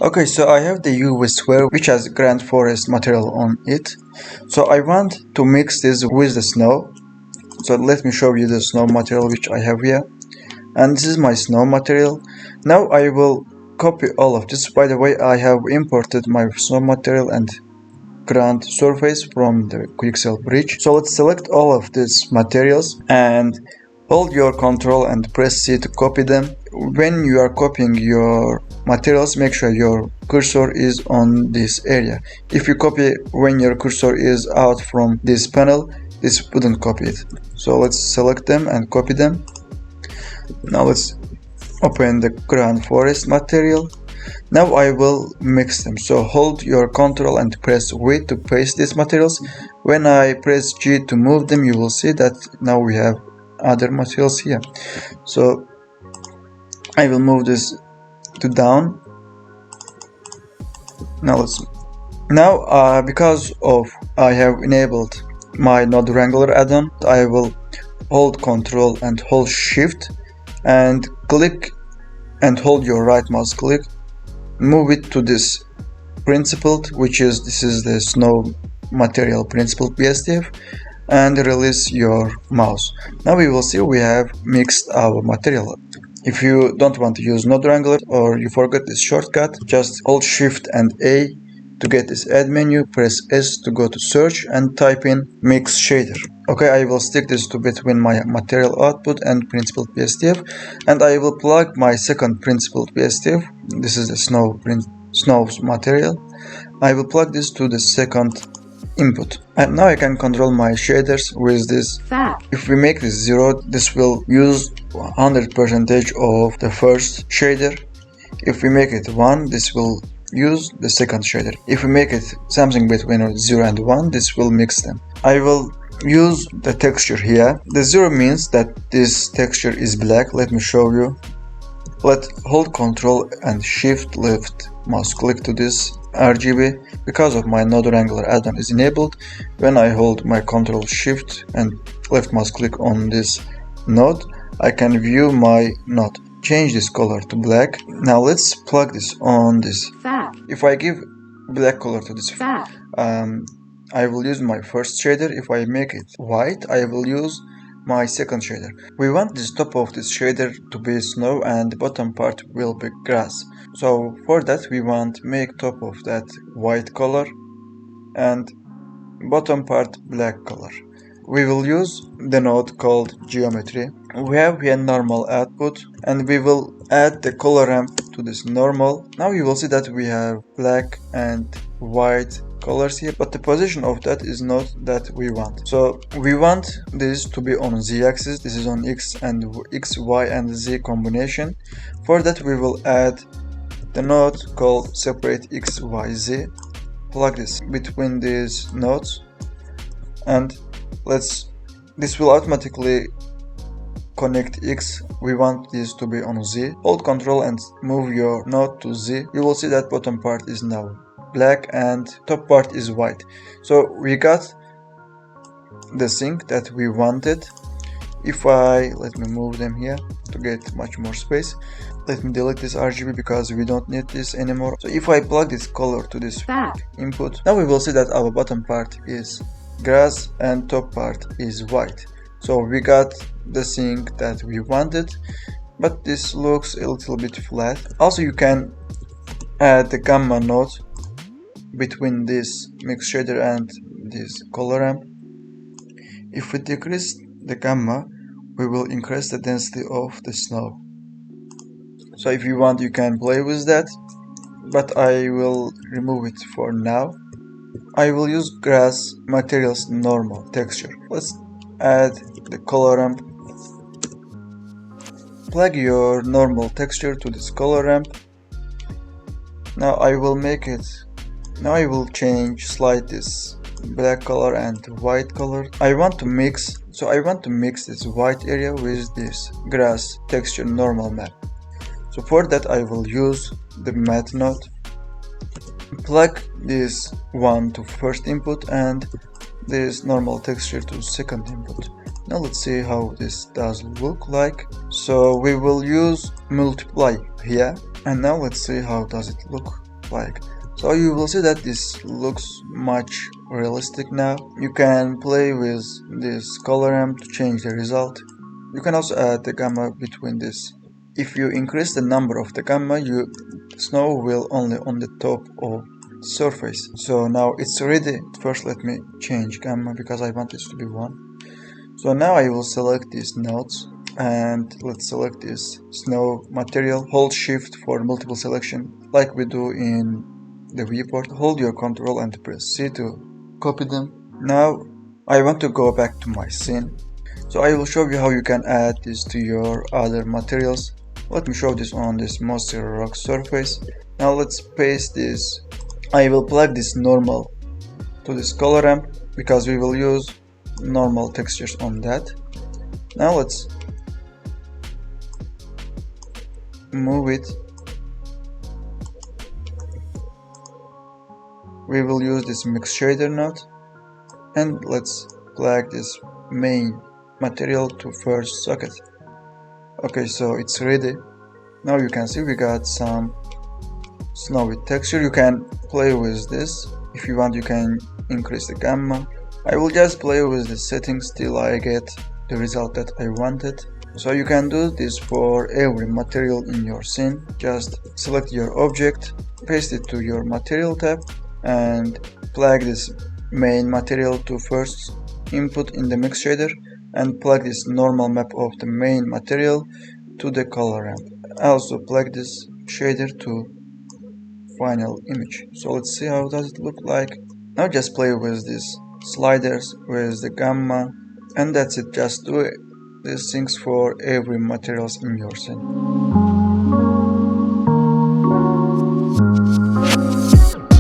Okay, so I have the UV sphere which has Grand Forest material on it. So I want to mix this with the snow. So let me show you the snow material which I have here. And this is my snow material. Now I will copy all of this. By the way, I have imported my snow material and ground surface from the Quixel bridge. So let's select all of these materials and hold your control and press C to copy them. When you are copying your materials, make sure your cursor is on this area. If you copy when your cursor is out from this panel, this wouldn't copy it. So let's select them and copy them. Now let's open the ground forest material. Now I will mix them. So hold your control and press V to paste these materials. When I press G to move them, you will see that now we have other materials here. So I will move this to down. Now because of I have enabled my Node Wrangler add-on, I will hold Control and hold Shift and click and hold your right mouse click, move it to this principled, this is the snow material principled BSDF, and release your mouse. Now we will see we have mixed our material. If you don't want to use Node Wrangler or you forget this shortcut, just hold Shift and A to get this add menu, press S to go to search and type in mix shader. Okay, I will stick this to between my material output and principled BSDF, and I will plug my second principled BSDF. This is the snow's material. I will plug this to the second input, and now I can control my shaders with this. If we make this 0, this will use 100% of the first shader. If we make it 1, this will use the second shader. If we make it something between 0 and 1, this will mix them. I will use the texture here. The 0 means that this texture is black. Let me show you. Hold Control and Shift left mouse click to this RGB. Because of my Node Wrangler add-on is enabled, when I hold my Control Shift and left mouse click on this node, I can view my node. Change this color to black. Now let's plug this on this. If I give black color to this, I will use my first shader. If I make it white, I will use my second shader. We want this top of this shader to be snow and the bottom part will be grass. So for that we want to make top of that white color and bottom part black color. We will use the node called geometry. We have here normal output and we will add the color ramp to this normal. Now you will see that we have black and white colors here, but the position of that is not that we want. So we want this to be on z-axis. This is on x, y and z combination. For that we will add the node called separate x, y, z. Plug this between these nodes and this will automatically connect X. We want this to be on Z. Hold Control and move your node to Z. You will see that bottom part is now black and top part is white. So we got the thing that we wanted. Let me move them here to get much more space. Let me delete this RGB because we don't need this anymore. So if I plug this color to this input, now we will see that our bottom part is grass and top part is white. So we got the thing that we wanted, but this looks a little bit flat. Also you can add the gamma node between this mix shader and this color ramp. If we decrease the gamma, we will increase the density of the snow. So if you want, you can play with that, but I will remove it for now. I will use grass materials normal texture. Let's add the color ramp. Plug your normal texture to this color ramp. Now I will change slide this black color and white color. I want to mix this white area with this grass texture normal map. So for that I will use the matte node. Plug this one to first input and this normal texture to second input. Now let's see how this does look like. So we will use multiply here, and now let's see how does it look. look like. So you will see that this looks much realistic now. You can play with this color ramp to change the result. You can also add the gamma between this. If you increase the number of the gamma, snow will only on the top of the surface. So now it's ready. First let me change gamma because I want this to be 1. So now I will select these nodes and let's select this snow material. Hold shift for multiple selection like we do in the viewport. Hold your control and press C to copy them. Now I want to go back to my scene. So I will show you how you can add this to your other materials. Let me show this on this mossy rock surface. Now let's paste this. I will plug this normal to this color ramp because we will use normal textures on that. Now let's move it. We will use this mix shader node and let's plug this main material to first socket. Okay, so it's ready. Now you can see we got some snowy texture. You can play with this. If you want, you can increase the gamma. I will just play with the settings till I get the result that I wanted. So you can do this for every material in your scene. Just select your object, paste it to your material tab and plug this main material to first input in the mix shader and plug this normal map of the main material to the color ramp. Also plug this shader to final image. So let's see how does it look like. Now just play with these sliders, with the gamma, and that's it. Just do these things for every materials in your scene.